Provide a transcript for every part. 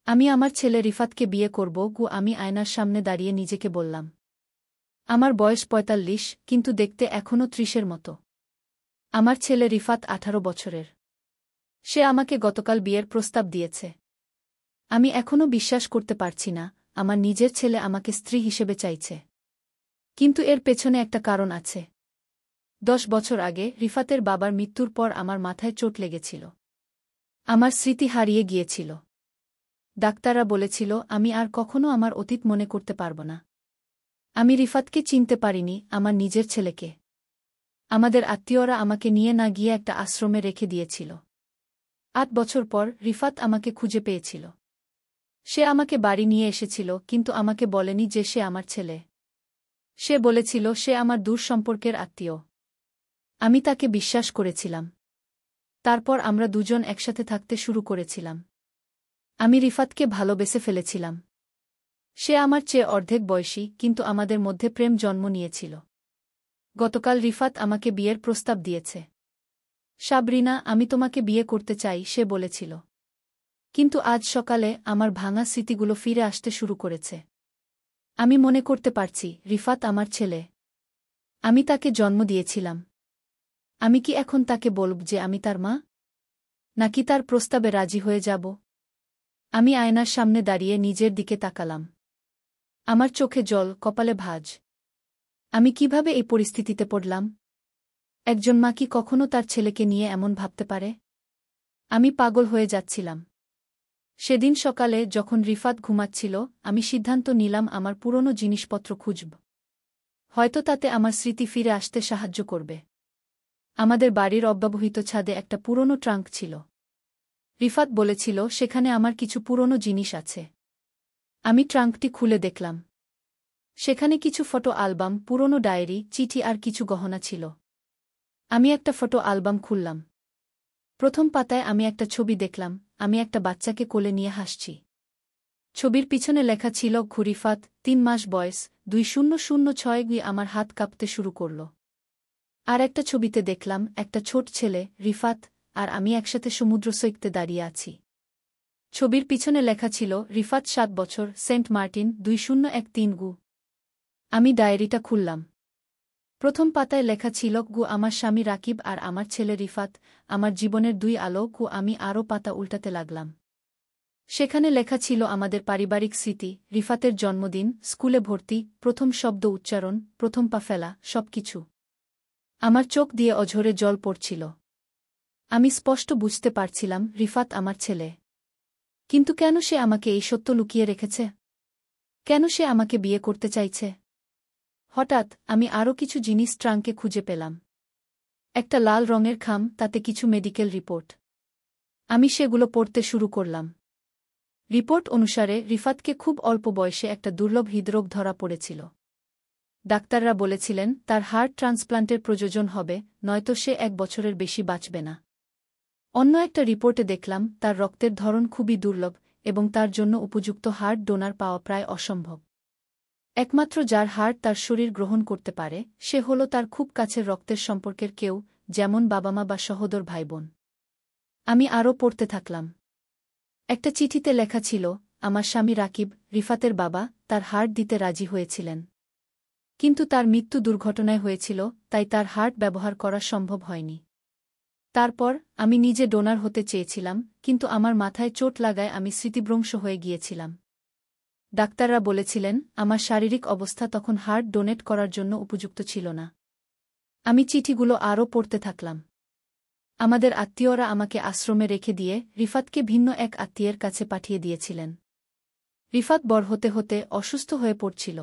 আমি আমার ছেলে রিফাতকে বিয়ে করব আমি আয়নার সামনে দাঁড়িয়ে নিজেকে বললাম। আমার বয়স ৪৫, কিন্তু দেখতে এখনও ৩০-এর মতো। আমার ছেলে রিফাত ১৮ বছরের। সে আমাকে গতকাল বিয়ের প্রস্তাব দিয়েছে। আমি এখনও বিশ্বাস করতে পারছি না, আমার নিজের ছেলে আমাকে স্ত্রী হিসেবে চাইছে। কিন্তু এর পেছনে একটা কারণ আছে। ১০ বছর আগে রিফাতের বাবার মৃত্যুর পর আমার মাথায় চোট লেগেছিল। আমার স্মৃতি হারিয়ে গিয়েছিল। ডাক্তাররা বলেছিল আমি আর কখনো আমার অতীত মনে করতে পারব না। আমি রিফাতকে চিনতে পারিনি, আমার নিজের ছেলেকে। আমাদের আত্মীয়রা আমাকে নিয়ে না গিয়ে একটা আশ্রমে রেখে দিয়েছিল। ৮ বছর পর রিফাত আমাকে খুঁজে পেয়েছিল। সে আমাকে বাড়ি নিয়ে এসেছিল, কিন্তু আমাকে বলেনি যে সে আমার ছেলে। সে বলেছিল সে আমার দূর সম্পর্কের আত্মীয়। আমি তাকে বিশ্বাস করেছিলাম। তারপর আমরা দুজন একসাথে থাকতে শুরু করেছিলাম। আমি রিফাতকে ভালোবেসে ফেলেছিলাম। সে আমার চেয়ে অর্ধেক বয়সী, কিন্তু আমাদের মধ্যে প্রেম জন্ম নিয়েছিল। গতকাল রিফাত আমাকে বিয়ের প্রস্তাব দিয়েছে। সাবরিনা, আমি তোমাকে বিয়ে করতে চাই, সে বলেছিল। কিন্তু আজ সকালে আমার ভাঙা স্মৃতিগুলো ফিরে আসতে শুরু করেছে। আমি মনে করতে পারছি রিফাত আমার ছেলে। আমি তাকে জন্ম দিয়েছিলাম। আমি কি এখন তাকে বলব যে আমি তার মা? নাকি তার প্রস্তাবে রাজি হয়ে যাব? আমি আয়নার সামনে দাঁড়িয়ে নিজের দিকে তাকালাম। আমার চোখে জল, কপালে ভাঁজ। আমি কিভাবে এই পরিস্থিতিতে পড়লাম? একজন মা কি কখনো তার ছেলেকে নিয়ে এমন ভাবতে পারে? আমি পাগল হয়ে যাচ্ছিলাম। সেদিন সকালে যখন রিফাত ঘুমাচ্ছিল, আমি সিদ্ধান্ত নিলাম আমার পুরনো জিনিসপত্র খুঁজব। হয়তো তাতে আমার স্মৃতি ফিরে আসতে সাহায্য করবে। আমাদের বাড়ির অব্যবহৃত ছাদে একটা পুরনো ট্রাঙ্ক ছিল। রিফাত বলেছিল সেখানে আমার কিছু পুরনো জিনিস আছে। আমি ট্রাঙ্কটি খুলে দেখলাম। সেখানে কিছু ফটো অ্যালবাম, পুরনো ডায়েরি, চিঠি আর কিছু গহনা ছিল। আমি একটা ফটো অ্যালবাম খুললাম। প্রথম পাতায় আমি একটা ছবি দেখলাম, আমি একটা বাচ্চাকে কোলে নিয়ে হাসছি। ছবির পিছনে লেখা ছিল রিফাত, ৩ মাস বয়স, ২০০৬। আমার হাত কাঁপতে শুরু করল। আর একটা ছবিতে দেখলাম একটা ছোট ছেলে, রিফাত, আর আমি একসাথে সমুদ্র সৈকতে দাঁড়িয়ে আছি। ছবির পিছনে লেখা ছিল রিফাত ৭ বছর, সেন্ট মার্টিন, ২০১৩। আমি ডায়েরিটা খুললাম। প্রথম পাতায় লেখা ছিল আমার স্বামী রাকিব আর আমার ছেলে রিফাত, আমার জীবনের ২ আলো। আমি আরও পাতা উল্টাতে লাগলাম। সেখানে লেখা ছিল আমাদের পারিবারিক স্মৃতি, রিফাতের জন্মদিন, স্কুলে ভর্তি, প্রথম শব্দ উচ্চারণ, প্রথম পা ফেলা, সবকিছু। আমার চোখ দিয়ে অঝরে জল পড়ছিল। আমি স্পষ্ট বুঝতে পারছিলাম রিফাত আমার ছেলে। কিন্তু কেন সে আমাকে এই সত্য লুকিয়ে রেখেছে? কেন সে আমাকে বিয়ে করতে চাইছে? হঠাৎ আমি আরও কিছু জিনিস ট্রাঙ্কে খুঁজে পেলাম। একটা লাল রঙের খাম, তাতে কিছু মেডিকেল রিপোর্ট। আমি সেগুলো পড়তে শুরু করলাম। রিপোর্ট অনুসারে রিফাতকে খুব অল্প বয়সে একটা দুর্লভ হৃদরোগ ধরা পড়েছিল। ডাক্তাররা বলেছিলেন তার হার্ট ট্রান্সপ্লান্টের প্রয়োজন হবে, নয়তো সে ১ বছরের বেশি বাঁচবে না। অন্য একটা রিপোর্টে দেখলাম তার রক্তের ধরন খুবই দুর্লভ এবং তার জন্য উপযুক্ত হার্ট ডোনার পাওয়া প্রায় অসম্ভব। একমাত্র যার হার্ট তার শরীর গ্রহণ করতে পারে সে হল তার খুব কাছের রক্তের সম্পর্কের কেউ, যেমন বাবা-মা বা সহোদর ভাইবোন। আমি আরও পড়তে থাকলাম। একটা চিঠিতে লেখা ছিল আমার স্বামী রাকিব, রিফাতের বাবা, তার হার্ট দিতে রাজি হয়েছিলেন। কিন্তু তার মৃত্যু দুর্ঘটনায় হয়েছিল, তাই তার হার্ট ব্যবহার করা সম্ভব হয়নি। তারপর আমি নিজে ডোনার হতে চেয়েছিলাম, কিন্তু আমার মাথায় চোট লাগায় আমি স্মৃতিভ্রংশ হয়ে গিয়েছিলাম। ডাক্তাররা বলেছিলেন আমার শারীরিক অবস্থা তখন হার্ট ডোনেট করার জন্য উপযুক্ত ছিল না। আমি চিঠিগুলো আরও পড়তে থাকলাম। আমাদের আত্মীয়রা আমাকে আশ্রমে রেখে দিয়ে রিফাতকে ভিন্ন এক আত্মীয়ের কাছে পাঠিয়ে দিয়েছিলেন। রিফাত বড় হতে হতে অসুস্থ হয়ে পড়ছিল।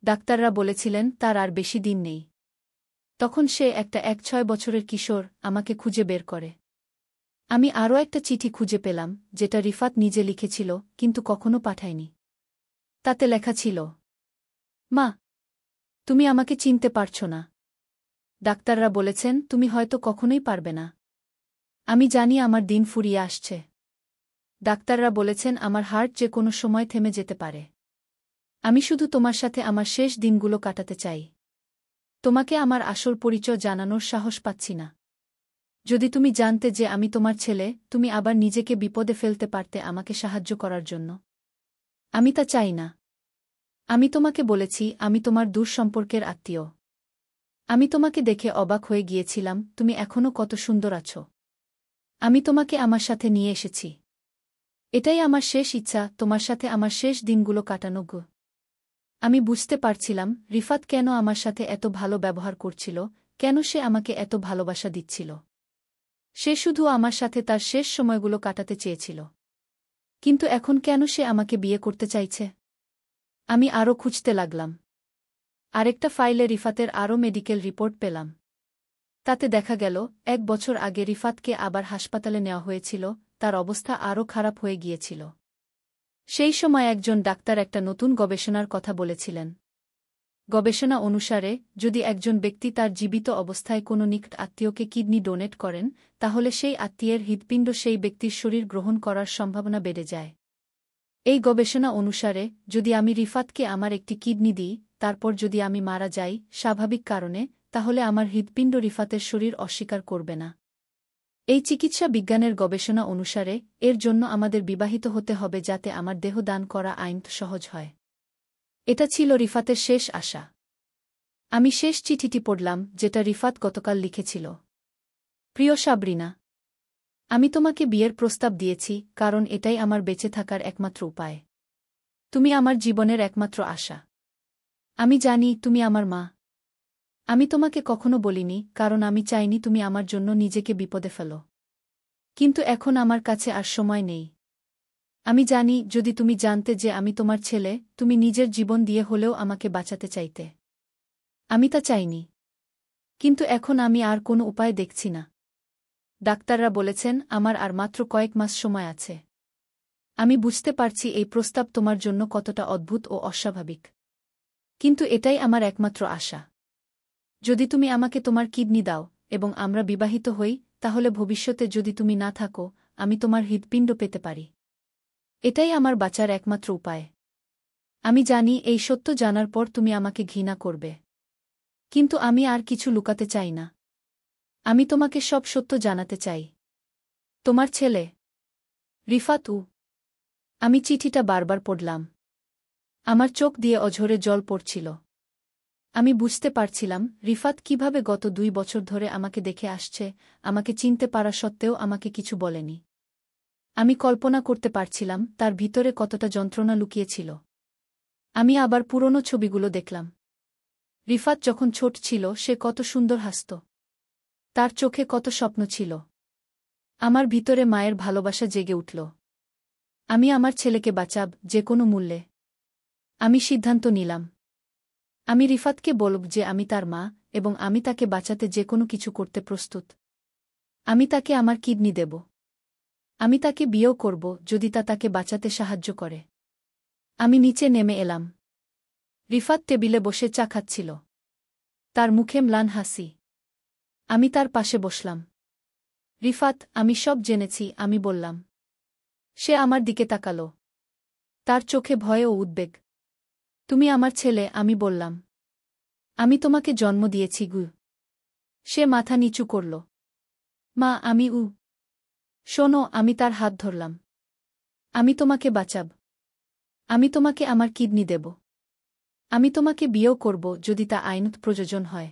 ডাক্তাররা বলেছিলেন তার আর বেশি দিন নেই। তখন সে একটা ৬ বছরের কিশোর আমাকে খুঁজে বের করে। আমি আরও একটা চিঠি খুঁজে পেলাম, যেটা রিফাত নিজে লিখেছিল, কিন্তু কখনো পাঠায়নি। তাতে লেখা ছিল, মা, তুমি আমাকে চিনতে পারছ না। ডাক্তাররা বলেছেন তুমি হয়তো কখনোই পারবে না। আমি জানি আমার দিন ফুরিয়ে আসছে। ডাক্তাররা বলেছেন আমার হার্ট যে কোনো সময় থেমে যেতে পারে। আমি শুধু তোমার সাথে আমার শেষ দিনগুলো কাটাতে চাই। তোমাকে আমার আসল পরিচয় জানানোর সাহস পাচ্ছি না। যদি তুমি জানতে যে আমি তোমার ছেলে, তুমি আবার নিজেকে বিপদে ফেলতে পারতে আমাকে সাহায্য করার জন্য। আমি তা চাই না। আমি তোমাকে বলেছি আমি তোমার দূর সম্পর্কের আত্মীয়। আমি তোমাকে দেখে অবাক হয়ে গিয়েছিলাম, তুমি এখনও কত সুন্দর আছো। আমি তোমাকে আমার সাথে নিয়ে এসেছি। এটাই আমার শেষ ইচ্ছা, তোমার সাথে আমার শেষ দিনগুলো কাটানো গো। আমি বুঝতে পারছিলাম রিফাত কেন আমার সাথে এত ভালো ব্যবহার করছিল, কেন সে আমাকে এত ভালোবাসা দিচ্ছিল। সে শুধু আমার সাথে তার শেষ সময়গুলো কাটাতে চেয়েছিল। কিন্তু এখন কেন সে আমাকে বিয়ে করতে চাইছে? আমি আরও খুঁজতে লাগলাম। আরেকটা ফাইলে রিফাতের আরও মেডিকেল রিপোর্ট পেলাম। তাতে দেখা গেল 1 বছর আগে রিফাতকে আবার হাসপাতালে নেওয়া হয়েছিল, তার অবস্থা আরও খারাপ হয়ে গিয়েছিল। সেই সময় একজন ডাক্তার একটা নতুন গবেষণার কথা বলেছিলেন। গবেষণা অনুসারে যদি একজন ব্যক্তি তার জীবিত অবস্থায় কোনো নিকট আত্মীয়কে কিডনি ডোনেট করেন, তাহলে সেই আত্মীয়ের হৃৎপিণ্ড সেই ব্যক্তির শরীর গ্রহণ করার সম্ভাবনা বেড়ে যায়। এই গবেষণা অনুসারে যদি আমি রিফাতকে আমার একটি কিডনি দিই, তারপর যদি আমি মারা যাই স্বাভাবিক কারণে, তাহলে আমার হৃৎপিণ্ড রিফাতের শরীর অস্বীকার করবে না। এই চিকিৎসা বিজ্ঞানের গবেষণা অনুসারে এর জন্য আমাদের বিবাহিত হতে হবে যাতে আমার দেহ দান করা আইন সহজ হয়। এটা ছিল রিফাতের শেষ আশা। আমি শেষ চিঠিটি পড়লাম যেটা রিফাত গতকাল লিখেছিল। প্রিয় সাবরিনা, আমি তোমাকে বিয়ের প্রস্তাব দিয়েছি কারণ এটাই আমার বেঁচে থাকার একমাত্র উপায়। তুমি আমার জীবনের একমাত্র আশা। আমি জানি তুমি আমার মা। আমি তোমাকে কখনো বলিনি কারণ আমি চাইনি তুমি আমার জন্য নিজেকে বিপদে ফেলো। কিন্তু এখন আমার কাছে আর সময় নেই। আমি জানি যদি তুমি জানতে যে আমি তোমার ছেলে, তুমি নিজের জীবন দিয়ে হলেও আমাকে বাঁচাতে চাইতে। আমি তা চাইনি। কিন্তু এখন আমি আর কোনো উপায় দেখছি না। ডাক্তাররা বলেছেন আমার আর মাত্র কয়েক মাস সময় আছে। আমি বুঝতে পারছি এই প্রস্তাব তোমার জন্য কতটা অদ্ভুত ও অস্বাভাবিক। কিন্তু এটাই আমার একমাত্র আশা। যদি তুমি আমাকে তোমার কিডনি দাও এবং আমরা বিবাহিত হই, তাহলে ভবিষ্যতে যদি তুমি না থাকো, আমি তোমার হৃৎপিণ্ড পেতে পারি। এটাই আমার বাঁচার একমাত্র উপায়। আমি জানি এই সত্য জানার পর তুমি আমাকে ঘৃণা করবে। কিন্তু আমি আর কিছু লুকাতে চাই না। আমি তোমাকে সব সত্য জানাতে চাই। তোমার ছেলে রিফাত। আমি চিঠিটা বারবার পড়লাম। আমার চোখ দিয়ে অঝরে জল পড়ছিল। আমি বুঝতে পারছিলাম রিফাত কিভাবে গত 2 বছর ধরে আমাকে দেখে আসছে, আমাকে চিনতে পারা সত্ত্বেও আমাকে কিছু বলেনি। আমি কল্পনা করতে পারছিলাম তার ভিতরে কতটা যন্ত্রণা লুকিয়েছিল। আমি আবার পুরনো ছবিগুলো দেখলাম। রিফাত যখন ছোট ছিল সে কত সুন্দর হাসত। তার চোখে কত স্বপ্ন ছিল। আমার ভিতরে মায়ের ভালোবাসা জেগে উঠল। আমি আমার ছেলেকে বাঁচাব যে কোনো মূল্যে। আমি সিদ্ধান্ত নিলাম। আমি রিফাতকে বলব যে আমি তার মা এবং আমি তাকে বাঁচাতে যে কোনো কিছু করতে প্রস্তুত। আমি তাকে আমার কিডনি দেব। আমি তাকে বিয়েও করব যদি তা তাকে বাঁচাতে সাহায্য করে। আমি নিচে নেমে এলাম। রিফাত টেবিলে বসে চা খাচ্ছিল। তার মুখে ম্লান হাসি। আমি তার পাশে বসলাম। রিফাত, আমি সব জেনেছি, আমি বললাম। সে আমার দিকে তাকাল। তার চোখে ভয় ও উদ্বেগ। তুমি আমার ছেলে, আমি বললাম। আমি তোমাকে জন্ম দিয়েছি গু। সে মাথা নিচু করল। মা, আমি শোনো, আমি তার হাত ধরলাম। আমি তোমাকে বাঁচাব। আমি তোমাকে আমার কিডনি দেব। আমি তোমাকে বিয়েও করব যদি তা আইনত প্রয়োজন হয়।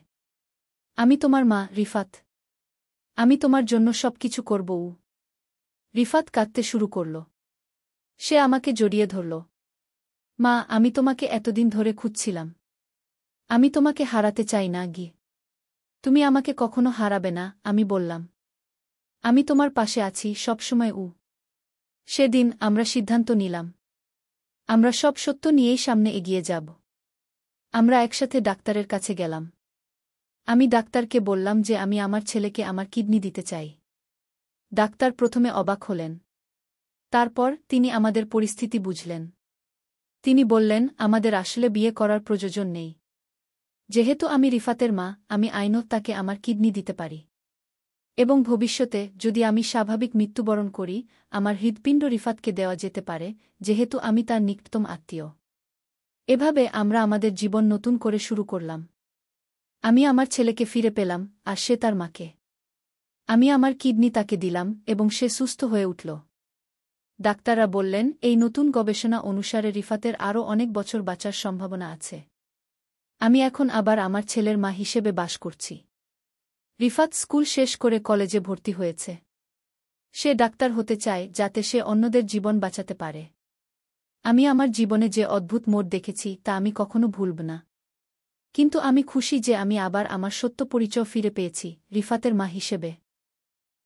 আমি তোমার মা, রিফাত। আমি তোমার জন্য সবকিছু করব। রিফাত কাঁদতে শুরু করল। সে আমাকে জড়িয়ে ধরল। মা, আমি তোমাকে এতদিন ধরে খুঁজছিলাম। আমি তোমাকে হারাতে চাই না গি। তুমি আমাকে কখনো হারাবে না, আমি বললাম। আমি তোমার পাশে আছি সবসময়। সেদিন আমরা সিদ্ধান্ত নিলাম। আমরা সব সত্য নিয়েই সামনে এগিয়ে যাব। আমরা একসাথে ডাক্তারের কাছে গেলাম। আমি ডাক্তারকে বললাম যে আমি আমার ছেলেকে আমার কিডনি দিতে চাই। ডাক্তার প্রথমে অবাক হলেন। তারপর তিনি আমাদের পরিস্থিতি বুঝলেন। তিনি বললেন আমাদের আসলে বিয়ে করার প্রয়োজন নেই। যেহেতু আমি রিফাতের মা, আমি আইনত তাকে আমার কিডনি দিতে পারি। এবং ভবিষ্যতে যদি আমি স্বাভাবিক মৃত্যুবরণ করি, আমার হৃৎপিণ্ড রিফাতকে দেওয়া যেতে পারে, যেহেতু আমি তার নিকটতম আত্মীয়। এভাবে আমরা আমাদের জীবন নতুন করে শুরু করলাম। আমি আমার ছেলেকে ফিরে পেলাম, আর সে তার মাকে। আমি আমার কিডনি তাকে দিলাম এবং সে সুস্থ হয়ে উঠল। ডাক্তাররা বললেন, এই নতুন গবেষণা অনুসারে রিফাতের আরও অনেক বছর বাঁচার সম্ভাবনা আছে। আমি এখন আবার আমার ছেলের মা হিসেবে বাস করছি। রিফাত স্কুল শেষ করে কলেজে ভর্তি হয়েছে। সে ডাক্তার হতে চায় যাতে সে অন্যদের জীবন বাঁচাতে পারে। আমি আমার জীবনে যে অদ্ভুত মোড় দেখেছি তা আমি কখনো ভুলব না। কিন্তু আমি খুশি যে আমি আবার আমার সত্য পরিচয় ফিরে পেয়েছি, রিফাতের মা হিসেবে।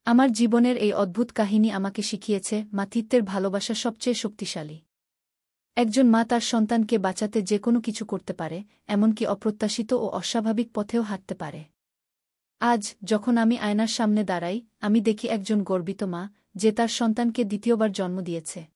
আমার জীবনের এই অদ্ভুত কাহিনী আমাকে শিখিয়েছে মাতৃত্বের ভালোবাসা সবচেয়ে শক্তিশালী। একজন মা তার সন্তানকে বাঁচাতে যে কোনো কিছু করতে পারে, এমনকি অপ্রত্যাশিত ও অস্বাভাবিক পথেও হাঁটতে পারে। আজ যখন আমি আয়নার সামনে দাঁড়াই, আমি দেখি একজন গর্বিত মা, যে তার সন্তানকে দ্বিতীয়বার জন্ম দিয়েছে।